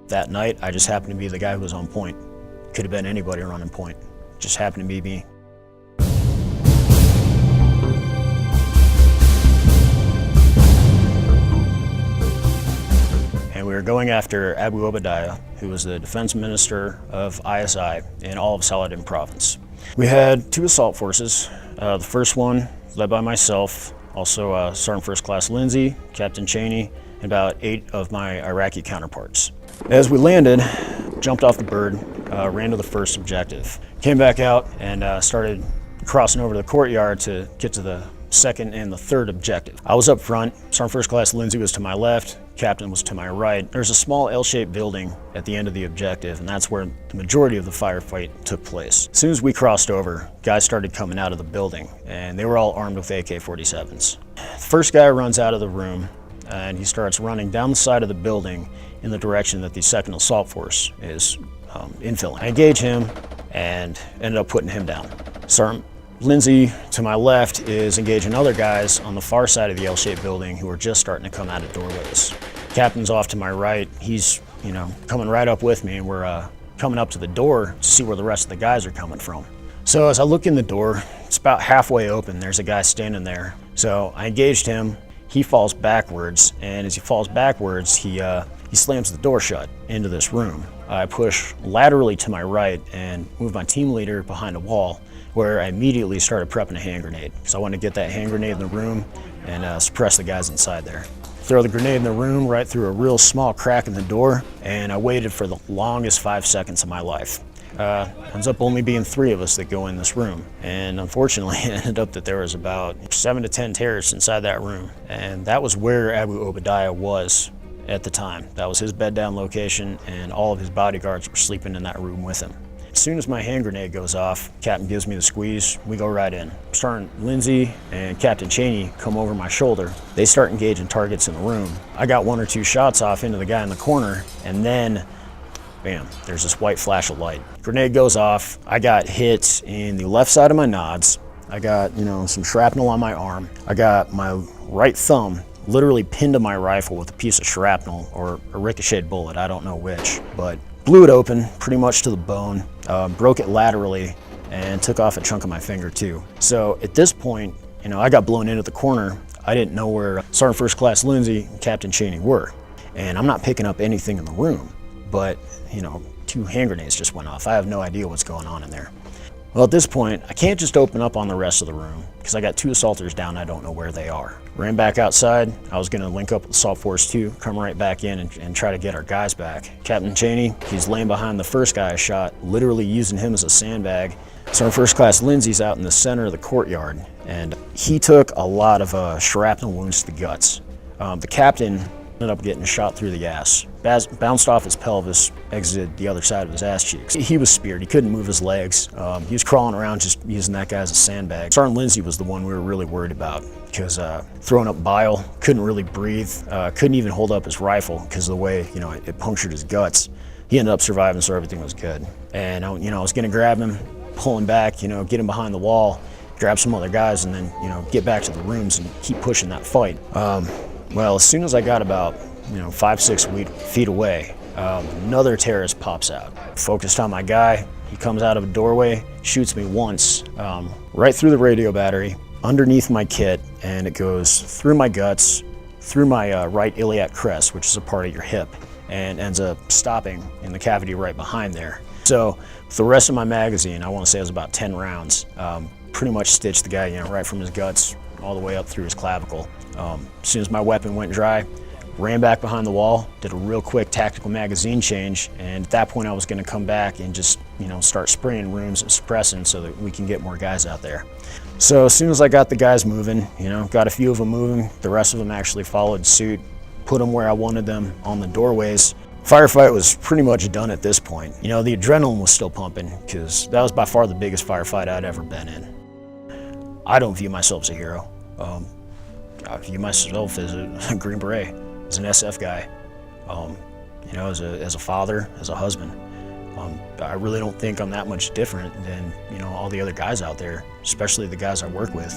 That night, I just happened to be the guy who was on point. Could have been anybody running point. Just happened to be me. And we were going after Abu Obadiah, who was the defense minister of ISI in all of Saladin province. We had 2 assault forces. The first one led by myself, also Sergeant First Class Lindsay, Captain Cheney, and about 8 of my Iraqi counterparts. As we landed, jumped off the bird, ran to the first objective. Came back out and started crossing over to the courtyard to get to the second and the third objective. I was up front, Sergeant First Class Lindsay was to my left, Captain was to my right. There's a small L-shaped building at the end of the objective, and that's where the majority of the firefight took place. As soon as we crossed over, guys started coming out of the building, and they were all armed with AK-47s. The first guy runs out of the room, and he starts running down the side of the building in the direction that the second assault force is infilling. I engage him and ended up putting him down. Sergeant Lindsay, to my left, is engaging other guys on the far side of the L-shaped building who are just starting to come out of doorways. Captain's off to my right. He's, coming right up with me, and we're coming up to the door to see where the rest of the guys are coming from. So as I look in the door, it's about halfway open. There's a guy standing there. So I engaged him. He falls backwards, and as he falls backwards, he slams the door shut into this room. I push laterally to my right and move my team leader behind a wall, where I immediately started prepping a hand grenade. So I wanted to get that hand grenade in the room and suppress the guys inside there. Throw the grenade in the room right through a real small crack in the door, and I waited for the longest 5 seconds of my life. Ends up only being 3 of us that go in this room. And unfortunately, it ended up that there was about 7 to 10 terrorists inside that room. And that was where Abu Obadiah was at the time. That was his bed down location, and all of his bodyguards were sleeping in that room with him. As soon as my hand grenade goes off, Captain gives me the squeeze, we go right in. Sergeant Lindsay and Captain Cheney come over my shoulder. They start engaging targets in the room. I got 1 or 2 shots off into the guy in the corner, and then, bam, there's this white flash of light. Grenade goes off. I got hit in the left side of my nods. I got, some shrapnel on my arm. I got my right thumb literally pinned to my rifle with a piece of shrapnel or a ricocheted bullet, I don't know which, but blew it open pretty much to the bone, broke it laterally, and took off a chunk of my finger too. So at this point, I got blown into the corner. I didn't know where Sergeant First Class Lindsay and Captain Cheney were. And I'm not picking up anything in the room, but 2 hand grenades just went off. I have no idea what's going on in there. Well, at this point, I can't just open up on the rest of the room because I got 2 assaulters down. I don't know where they are. Ran back outside. I was going to link up with Assault Force 2, come right back in and try to get our guys back. Captain Cheney, he's laying behind the first guy I shot, literally using him as a sandbag. Sergeant First Class Lindsay's out in the center of the courtyard, and he took a lot of shrapnel wounds to the guts. The captain ended up getting shot through the ass. Bounced off his pelvis, exited the other side of his ass cheeks. He was speared. He couldn't move his legs. He was crawling around just using that guy as a sandbag. Sergeant Lindsay was the one we were really worried about because throwing up bile, couldn't really breathe, couldn't even hold up his rifle because of the way it punctured his guts. He ended up surviving, so everything was good. And I was going to grab him, pull him back, get him behind the wall, grab some other guys, and then get back to the rooms and keep pushing that fight. Well, as soon as I got about 5-6 feet away, another terrorist pops out. Focused on my guy, he comes out of a doorway, shoots me once, right through the radio battery, underneath my kit, and it goes through my guts, through my right iliac crest, which is a part of your hip, and ends up stopping in the cavity right behind there. So the rest of my magazine, I want to say it was about 10 rounds, pretty much stitched the guy right from his guts all the way up through his clavicle. As soon as my weapon went dry, ran back behind the wall, did a real quick tactical magazine change, and at that point I was going to come back and just start spraying rooms and suppressing so that we can get more guys out there. So as soon as I got the guys moving, got a few of them moving, the rest of them actually followed suit, put them where I wanted them on the doorways. Firefight was pretty much done at this point. The adrenaline was still pumping because that was by far the biggest firefight I'd ever been in. I don't view myself as a hero. I view myself as a Green Beret, as an SF guy, as a father, as a husband. I really don't think I'm that much different than all the other guys out there, especially the guys I work with.